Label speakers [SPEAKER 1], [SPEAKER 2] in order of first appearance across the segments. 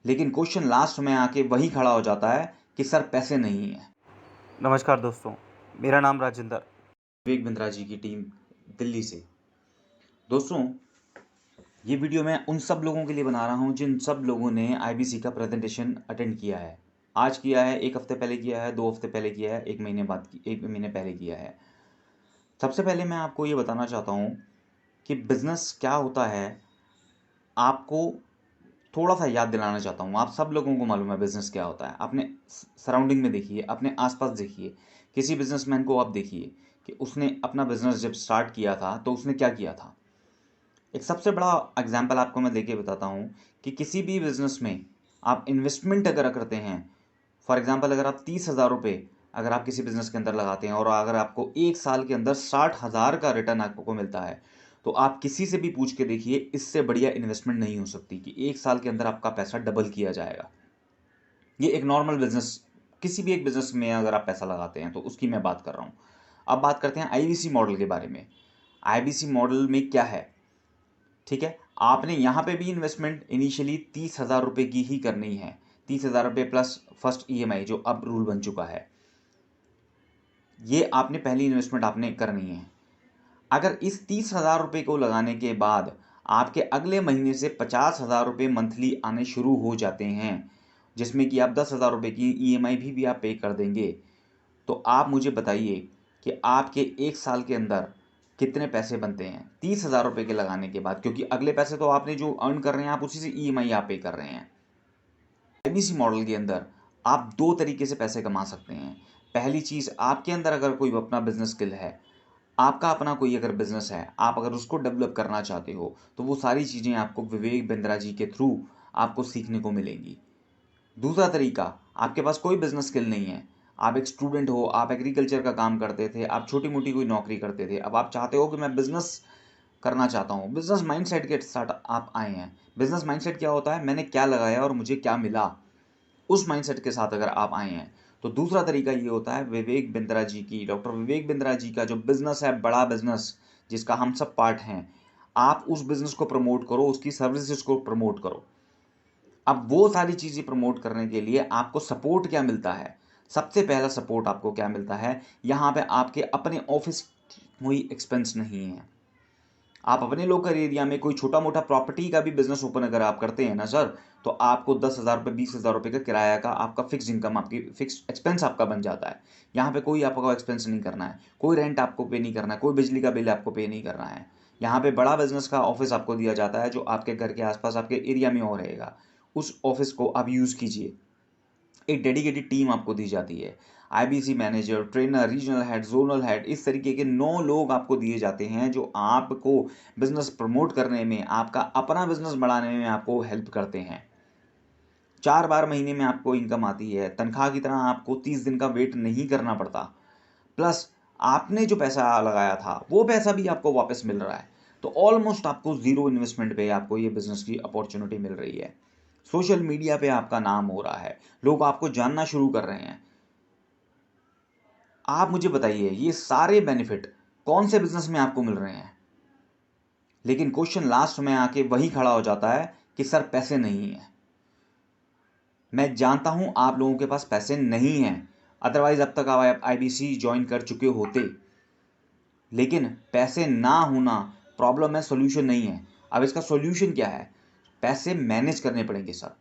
[SPEAKER 1] लेकिन question last में आके वही खड़ा हो जाता है कि सर पैसे नहीं है।
[SPEAKER 2] नमस्कार दोस्तों, मेरा नाम राजेंद्र।
[SPEAKER 1] विवेक बिंद्रा जी की टीम दिल्ली से। दोस्तों, ये वीडियो मैं उन सब लोगों के लिए बना रहा हूँ जिन सब लोगों ने आईबीसी का प्रेजेंटेशन अटेंड किया है। आज किया है, एक हफ्ते पहले किया है, 2 हफ्ते पहले किया है, एक महीने पहले किया है। सबसे पहले मैं आपको ये बताना चाहता हूँ कि बिजनेस क्या होता है, आपको थोड़ा सा याद दिलाना चाहता हूँ। आप सब लोगों को मालूम है बिजनेस क्या होता है। अपने सराउंडिंग में देखिए, अपने आसपास देखिए, किसी बिजनेसमैन को आप देखिए कि उसने अपना बिजनेस जब स्टार्ट किया था तो उसने क्या किया था। एक सबसे बड़ा एग्जाम्पल आपको मैं देके बताता हूँ कि किसी भी बिजनेस में आप इन्वेस्टमेंट अगर करते हैं, फॉर एग्जाम्पल अगर आप 30,000 रुपये अगर आप किसी बिजनेस के अंदर लगाते हैं और अगर आपको 1 साल के अंदर 60,000 का रिटर्न आपको मिलता है, तो आप किसी से भी पूछ के देखिए, इससे बढ़िया इन्वेस्टमेंट नहीं हो सकती कि 1 साल के अंदर आपका पैसा डबल किया जाएगा। ये एक नॉर्मल बिजनेस, किसी भी एक बिजनेस में अगर आप पैसा लगाते हैं तो उसकी मैं बात कर रहा हूँ। अब बात करते हैं आईबीसी मॉडल के बारे में। आईबीसी मॉडल में क्या है, ठीक है। आपने यहाँ पे भी इन्वेस्टमेंट इनिशियली 30,000 रुपये की ही करनी है। 30,000 रुपये प्लस फर्स्ट ईएमआई जो अब रूल बन चुका है, ये आपने पहली इन्वेस्टमेंट आपने करनी है। अगर इस 30,000 रुपये को लगाने के बाद आपके अगले महीने से 50,000 रुपये मंथली आने शुरू हो जाते हैं, जिसमें कि आप 10,000 रुपये की ईएमआई भी आप पे कर देंगे, तो आप मुझे बताइए कि आपके 1 साल के अंदर कितने पैसे बनते हैं 30,000 रुपये के लगाने के बाद। क्योंकि अगले पैसे तो आपने जो अर्न कर रहे हैं आप उसी से ईएमआई आप पे कर रहे हैं। आईबीसी मॉडल के अंदर आप दो तरीके से पैसे कमा सकते हैं। पहली चीज़, आपके अंदर अगर कोई अपना बिजनेस स्किल है, आपका अपना कोई अगर बिजनेस है, आप अगर उसको डेवलप करना चाहते हो, तो वो सारी चीज़ें आपको विवेक बिंद्रा जी के थ्रू आपको सीखने को मिलेंगी। दूसरा तरीका, आपके पास कोई बिजनेस स्किल नहीं है, आप एक स्टूडेंट हो, आप एग्रीकल्चर का काम करते थे, आप छोटी मोटी कोई नौकरी करते थे, अब आप चाहते हो कि मैं बिजनेस करना चाहता हूँ, बिजनेस माइंडसेट के साथ आप आए हैं। बिजनेस माइंडसेट क्या होता है, मैंने क्या लगाया और मुझे क्या मिला, उस माइंडसेट के साथ अगर आप आए हैं, तो दूसरा तरीका ये होता है विवेक बिंद्रा जी की, डॉक्टर विवेक बिंद्रा जी का जो बिजनेस है, बड़ा बिजनेस जिसका हम सब पार्ट हैं, आप उस बिजनेस को प्रमोट करो, उसकी सर्विसेज को प्रमोट करो। अब वो सारी चीज़ें प्रमोट करने के लिए आपको सपोर्ट क्या मिलता है। सबसे पहला सपोर्ट आपको क्या मिलता है, यहाँ पे आपके अपने ऑफिस कोई एक्सपेंस नहीं है। आप अपने लोकल एरिया में कोई छोटा मोटा प्रॉपर्टी का भी बिजनेस ओपन अगर आप करते हैं ना सर, तो आपको 10,000 रुपये 20,000 रुपये का किराया का आपका फिक्स इनकम, आपकी फिक्स एक्सपेंस आपका बन जाता है। यहाँ पे कोई आपको एक्सपेंस नहीं करना है, कोई रेंट आपको पे नहीं करना है, कोई बिजली का बिल आपको पे नहीं करना है। यहाँ पे बड़ा बिजनेस का ऑफिस आपको दिया जाता है जो आपके घर के आसपास आपके एरिया में हो रहेगा। उस ऑफिस को आप यूज़ कीजिए। एक डेडिकेटेड टीम आपको दी जाती है, IBC manager, trainer, regional head, zonal head, इस तरीके के 9 लोग आपको दिए जाते हैं जो आपको बिजनेस प्रमोट करने में, आपका अपना बिजनेस बढ़ाने में आपको हेल्प करते हैं। 4 बार महीने में आपको इनकम आती है, तनख्वाह की तरह आपको 30 दिन का वेट नहीं करना पड़ता। प्लस आपने जो पैसा लगाया था वो पैसा भी आपको वापस मिल रहा है। तो ऑलमोस्ट आपको जीरो इन्वेस्टमेंट पे आपको ये बिजनेस की अपॉर्चुनिटी मिल रही है। सोशल मीडिया पे आपका नाम हो रहा है, लोग आपको जानना शुरू कर रहे हैं। आप मुझे बताइए ये सारे बेनिफिट कौन से बिजनेस में आपको मिल रहे हैं। लेकिन क्वेश्चन लास्ट में आके वही खड़ा हो जाता है कि सर पैसे नहीं है। मैं जानता हूं आप लोगों के पास पैसे नहीं हैं, अदरवाइज अब तक आप आईबीसी ज्वाइन कर चुके होते। लेकिन पैसे ना होना प्रॉब्लम है, सॉल्यूशन नहीं है। अब इसका सॉल्यूशन क्या है, पैसे मैनेज करने पड़ेंगे सर,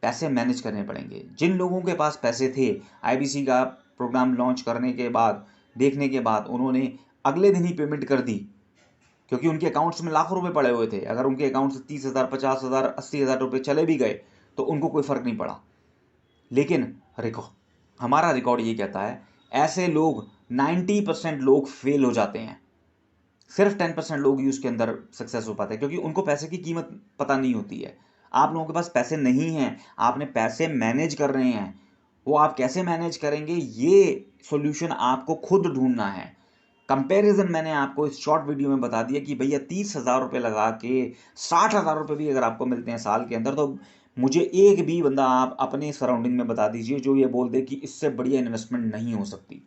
[SPEAKER 1] पैसे मैनेज करने पड़ेंगे। जिन लोगों के पास पैसे थे, आईबीसी का प्रोग्राम लॉन्च करने के बाद, देखने के बाद उन्होंने अगले दिन ही पेमेंट कर दी, क्योंकि उनके अकाउंट्स में लाखों रुपए पड़े हुए थे। अगर उनके अकाउंट से 30,000, 50,000, 80,000 रुपये चले भी गए तो उनको कोई फर्क नहीं पड़ा। लेकिन हमारा रिकॉर्ड ये कहता है, ऐसे लोग 90% लोग फेल हो जाते हैं, सिर्फ 10% लोग ही उसके अंदर सक्सेस हो पाते हैं, क्योंकि उनको पैसे की कीमत पता नहीं होती है। आप लोगों के पास पैसे नहीं हैं, आपने पैसे मैनेज कर रहे हैं, वो आप कैसे मैनेज करेंगे ये सॉल्यूशन आपको खुद ढूंढना है। कंपैरिजन मैंने आपको इस शॉर्ट वीडियो में बता दिया कि भैया 30,000 रुपये लगा के 60,000 रुपये भी अगर आपको मिलते हैं साल के अंदर, तो मुझे एक भी बंदा आप अपने सराउंडिंग में बता दीजिए जो ये बोल दे कि इससे बढ़िया इन्वेस्टमेंट नहीं हो सकती।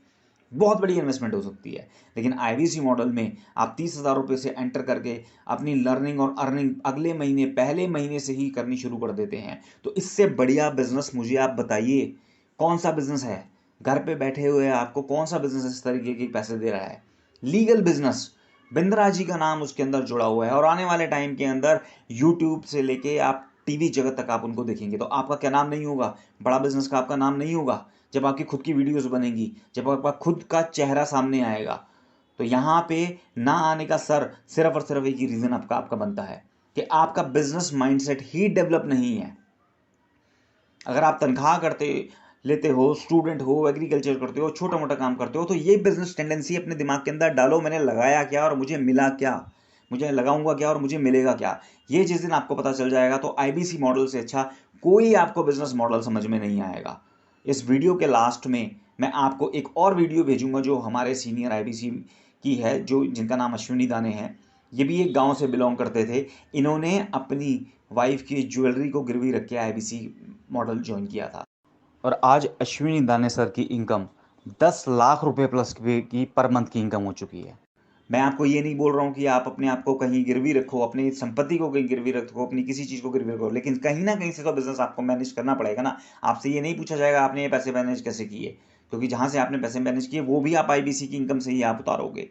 [SPEAKER 1] बहुत बड़ी इन्वेस्टमेंट हो सकती है। लेकिन आईबीसी मॉडल में आप 30,000 रुपये से एंटर करके अपनी लर्निंग और अर्निंग अगले महीने पहले महीने से ही करनी शुरू कर देते हैं। तो इससे बढ़िया बिजनेस मुझे आप बताइए कौन सा बिजनेस है? घर पे बैठे हुए आपको कौन सा बिजनेस इस तरीके के पैसे दे रहा है? लीगल बिजनेस, बिंद्रा जी का नाम उसके अंदर जुड़ा हुआ है और आने वाले टाइम के अंदर यूट्यूब से लेके आप टीवी जगत तक आप उनको देखेंगे। तो आपका क्या नाम नहीं होगा? बड़ा बिजनेस का आपका नाम नहीं होगा जब आपकी खुद की वीडियोस बनेंगी, जब आपका खुद का चेहरा सामने आएगा। तो यहाँ पे ना आने का सिर्फ और सिर्फ एक ही रीजन आपका बनता है कि आपका बिजनेस माइंडसेट ही डेवलप नहीं है। अगर आप तनख्वाह लेते हो, स्टूडेंट हो, एग्रीकल्चर करते हो, छोटा मोटा काम करते हो, तो ये बिजनेस टेंडेंसी अपने दिमाग के अंदर डालो, मैंने लगाया क्या और मुझे मिला क्या, मुझे लगाऊंगा क्या और मुझे मिलेगा क्या। ये जिस दिन आपको पता चल जाएगा तो आईबीसी मॉडल से अच्छा कोई आपको बिजनेस मॉडल समझ में नहीं आएगा। इस वीडियो के लास्ट में मैं आपको एक और वीडियो भेजूंगा जो हमारे सीनियर आईबीसी की है, जो जिनका नाम अश्विनी दाने है। ये भी एक गांव से बिलोंग करते थे। इन्होंने अपनी वाइफ की ज्वेलरी को गिरवी रख के आईबीसी मॉडल ज्वाइन किया था और आज अश्विनी दाने सर की इनकम 10 लाख रुपए प्लस की पर मंथ की इनकम हो चुकी है। मैं आपको ये नहीं बोल रहा हूँ कि आप अपने आप को कहीं गिरवी रखो, अपनी संपत्ति को कहीं गिरवी रखो, अपनी किसी चीज़ को गिरवी रखो, लेकिन कहीं ना कहीं से तो बिजनेस आपको मैनेज करना पड़ेगा ना। आपसे ये नहीं पूछा जाएगा आपने ये पैसे मैनेज कैसे किए, क्योंकि जहाँ से आपने पैसे मैनेज किए वो भी आप आईबीसी की इनकम से ही आप उतारोगे।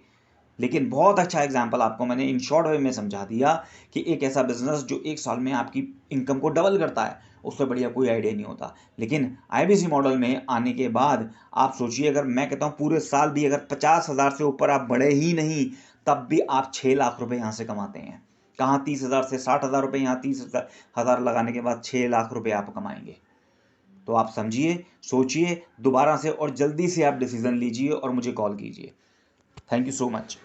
[SPEAKER 1] लेकिन बहुत अच्छा एग्जाम्पल आपको मैंने इन शॉर्ट वे में समझा दिया कि एक ऐसा बिजनेस जो एक साल में आपकी इनकम को डबल करता है, उससे बढ़िया कोई आइडिया नहीं होता। लेकिन आईबीसी मॉडल में आने के बाद आप सोचिए, अगर मैं कहता हूँ पूरे साल भी अगर 50,000 से ऊपर आप बढ़े ही नहीं, तब भी आप 6 लाख रुपए यहाँ से कमाते हैं। कहाँ 30,000 से 60,000 रुपये, यहाँ 30,000 लगाने के बाद 6 लाख रुपए आप कमाएंगे। तो आप समझिए, सोचिए दोबारा से और जल्दी से आप डिसीजन लीजिए और मुझे कॉल कीजिए। Thank you so much.